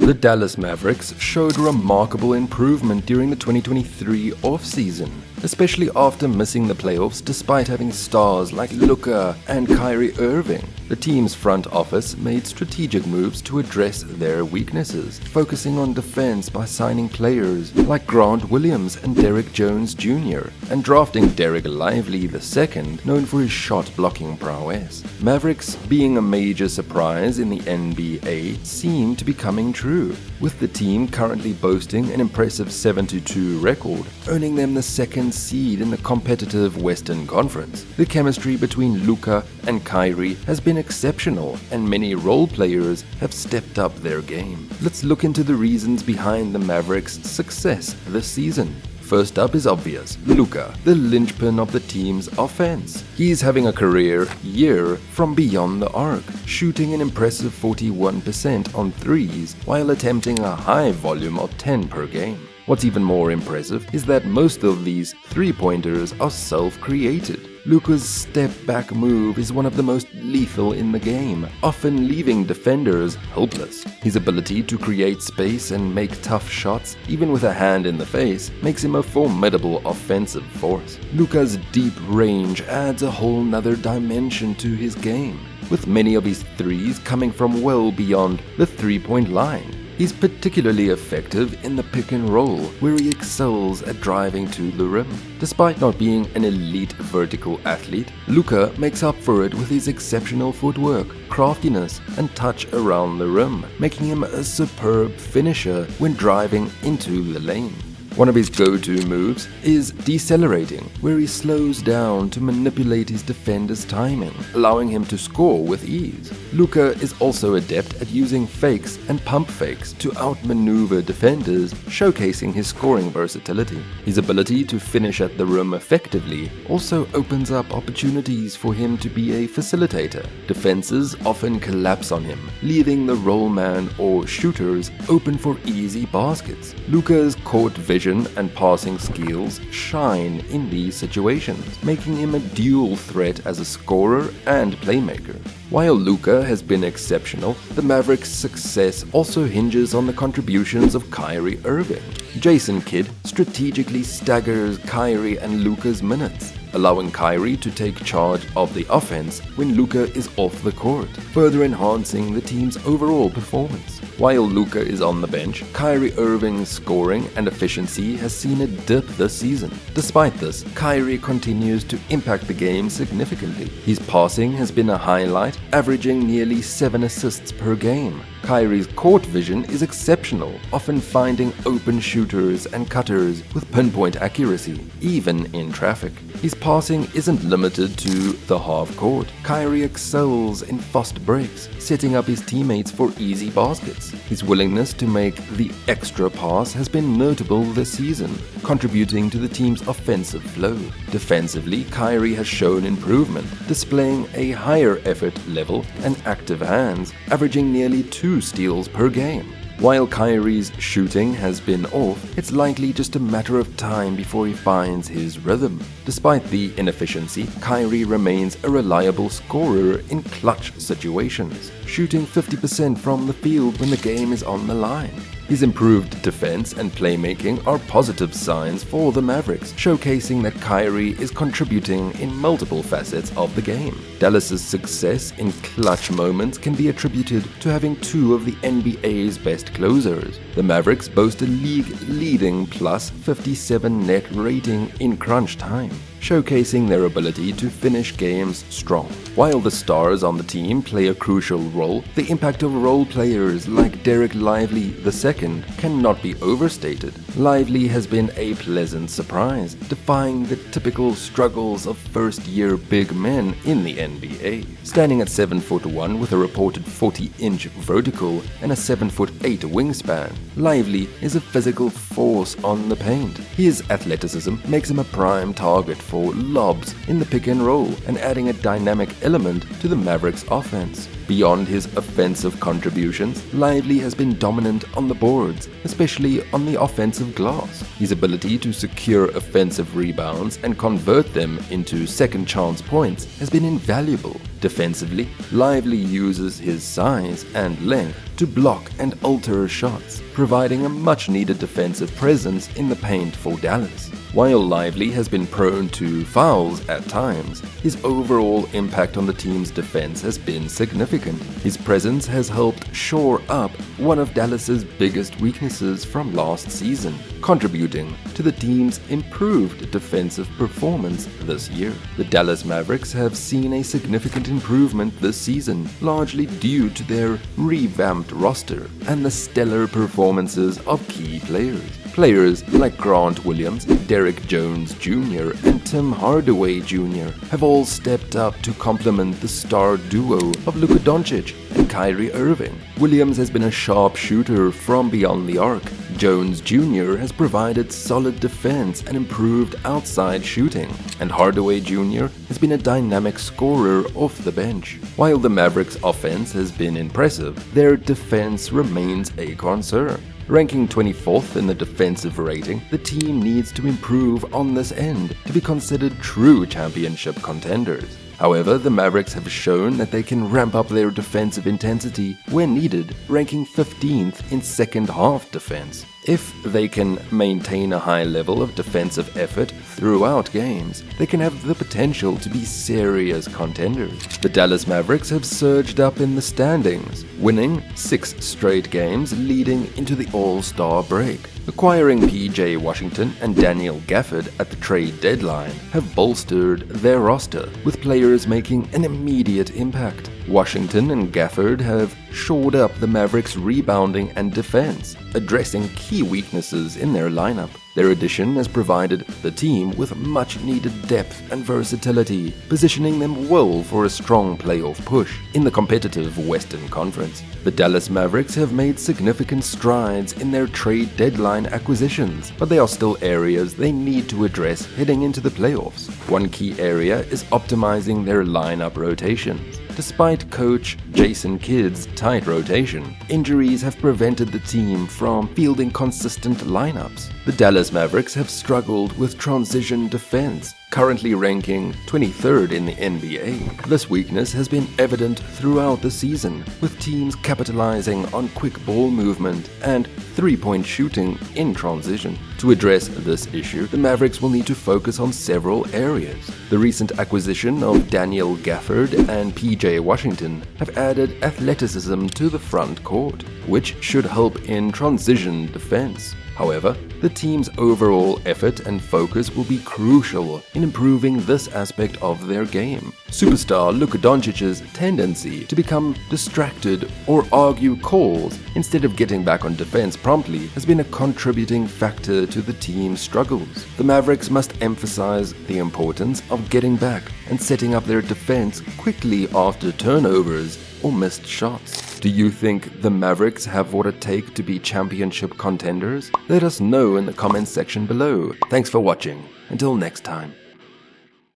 The Dallas Mavericks showed remarkable improvement during the 2023 offseason, especially after missing the playoffs despite having stars like Luka and Kyrie Irving. The team's front office made strategic moves to address their weaknesses, focusing on defense by signing players like Grant Williams and Derrick Jones Jr., and drafting Derek Lively II, known for his shot-blocking prowess. Mavericks being a major surprise in the NBA seem to be coming true, with the team currently boasting an impressive 7-2 record, earning them the second seed in the competitive Western Conference. The chemistry between Luka and Kyrie has been exceptional, and many role players have stepped up their game. Let's look into the reasons behind the Mavericks' success this season. First up is obvious: Luka, the linchpin of the team's offense. He's having a career year from beyond the arc, shooting an impressive 41% on threes while attempting a high volume of 10 per game. What's even more impressive is that most of these three-pointers are self-created. Luka's step-back move is one of the most lethal in the game, often leaving defenders helpless. His ability to create space and make tough shots, even with a hand in the face, makes him a formidable offensive force. Luka's deep range adds a whole nother dimension to his game, with many of his threes coming from well beyond the three-point line. He's particularly effective in the pick and roll, where he excels at driving to the rim. Despite not being an elite vertical athlete, Luka makes up for it with his exceptional footwork, craftiness, and touch around the rim, making him a superb finisher when driving into the lane. One of his go-to moves is decelerating, where he slows down to manipulate his defender's timing, allowing him to score with ease. Luka is also adept at using fakes and pump fakes to outmaneuver defenders, showcasing his scoring versatility. His ability to finish at the rim effectively also opens up opportunities for him to be a facilitator. Defenses often collapse on him, leaving the roll man or shooters open for easy baskets. Luka's court vision and passing skills shine in these situations, making him a dual threat as a scorer and playmaker. While Luka has been exceptional, the Mavericks' success also hinges on the contributions of Kyrie Irving. Jason Kidd strategically staggers Kyrie and Luka's minutes, allowing Kyrie to take charge of the offense when Luka is off the court, further enhancing the team's overall performance. While Luka is on the bench, Kyrie Irving's scoring and efficiency has seen a dip this season. Despite this, Kyrie continues to impact the game significantly. His passing has been a highlight, averaging nearly 7 assists per game. Kyrie's court vision is exceptional, often finding open shooters and cutters with pinpoint accuracy, even in traffic. His passing isn't limited to the half court. Kyrie excels in fast breaks, setting up his teammates for easy baskets. His willingness to make the extra pass has been notable this season, contributing to the team's offensive flow. Defensively, Kyrie has shown improvement, displaying a higher effort level and active hands, averaging nearly 2 steals per game. While Kyrie's shooting has been off, it's likely just a matter of time before he finds his rhythm. Despite the inefficiency, Kyrie remains a reliable scorer in clutch situations, shooting 50% from the field when the game is on the line. His improved defense and playmaking are positive signs for the Mavericks, showcasing that Kyrie is contributing in multiple facets of the game. Dallas's success in clutch moments can be attributed to having 2 of the NBA's best closers. The Mavericks boast a league-leading plus 57 net rating in crunch time, showcasing their ability to finish games strong. While the stars on the team play a crucial role, the impact of role players like Derek Lively II cannot be overstated. Lively has been a pleasant surprise, defying the typical struggles of first-year big men in the NBA. Standing at 7'1" with a reported 40-inch vertical and a 7'8" wingspan, Lively is a physical force on the paint. His athleticism makes him a prime target for lobs in the pick and roll, and adding a dynamic element to the Mavericks' offense. Beyond his offensive contributions, Lively has been dominant on the boards, especially on the offensive glass. His ability to secure offensive rebounds and convert them into second-chance points has been invaluable. Defensively, Lively uses his size and length to block and alter shots, providing a much-needed defensive presence in the paint for Dallas. While Lively has been prone to fouls at times, his overall impact on the team's defense has been significant. His presence has helped shore up one of Dallas's biggest weaknesses from last season, contributing to the team's improved defensive performance this year. The Dallas Mavericks have seen a significant improvement this season, largely due to their revamped roster and the stellar performances of key players. Players like Grant Williams, Derrick Jones Jr., and Tim Hardaway Jr. have all stepped up to complement the star duo of Luka Doncic and Kyrie Irving. Williams has been a sharp shooter from beyond the arc. Jones Jr. has provided solid defense and improved outside shooting, and Hardaway Jr. has been a dynamic scorer off the bench. While the Mavericks' offense has been impressive, their defense remains a concern. Ranking 24th in the defensive rating, the team needs to improve on this end to be considered true championship contenders. However, the Mavericks have shown that they can ramp up their defensive intensity when needed, ranking 15th in second-half defense. If they can maintain a high level of defensive effort throughout games, they can have the potential to be serious contenders. The Dallas Mavericks have surged up in the standings, winning 6 straight games leading into the All-Star break. Acquiring PJ Washington and Daniel Gafford at the trade deadline have bolstered their roster, with players making an immediate impact. Washington and Gafford have shored up the Mavericks' rebounding and defense, addressing key weaknesses in their lineup. Their addition has provided the team with much-needed depth and versatility, positioning them well for a strong playoff push in the competitive Western Conference. The Dallas Mavericks have made significant strides in their trade deadline acquisitions, but there are still areas they need to address heading into the playoffs. One key area is optimizing their lineup rotations. Despite coach Jason Kidd's tight rotation, injuries have prevented the team from fielding consistent lineups. The Dallas Mavericks have struggled with transition defense, currently ranking 23rd in the NBA. This weakness has been evident throughout the season, with teams capitalizing on quick ball movement and three-point shooting in transition. To address this issue, the Mavericks will need to focus on several areas. The recent acquisition of Daniel Gafford and PJ Washington have added athleticism to the front court, which should help in transition defense. However, the team's overall effort and focus will be crucial in improving this aspect of their game. Superstar Luka Doncic's tendency to become distracted or argue calls instead of getting back on defense promptly has been a contributing factor to the team's struggles. The Mavericks must emphasize the importance of getting back and setting up their defense quickly after turnovers or missed shots. Do you think the Mavericks have what it takes to be championship contenders? Let us know in the comments section below. Thanks for watching. Until next time.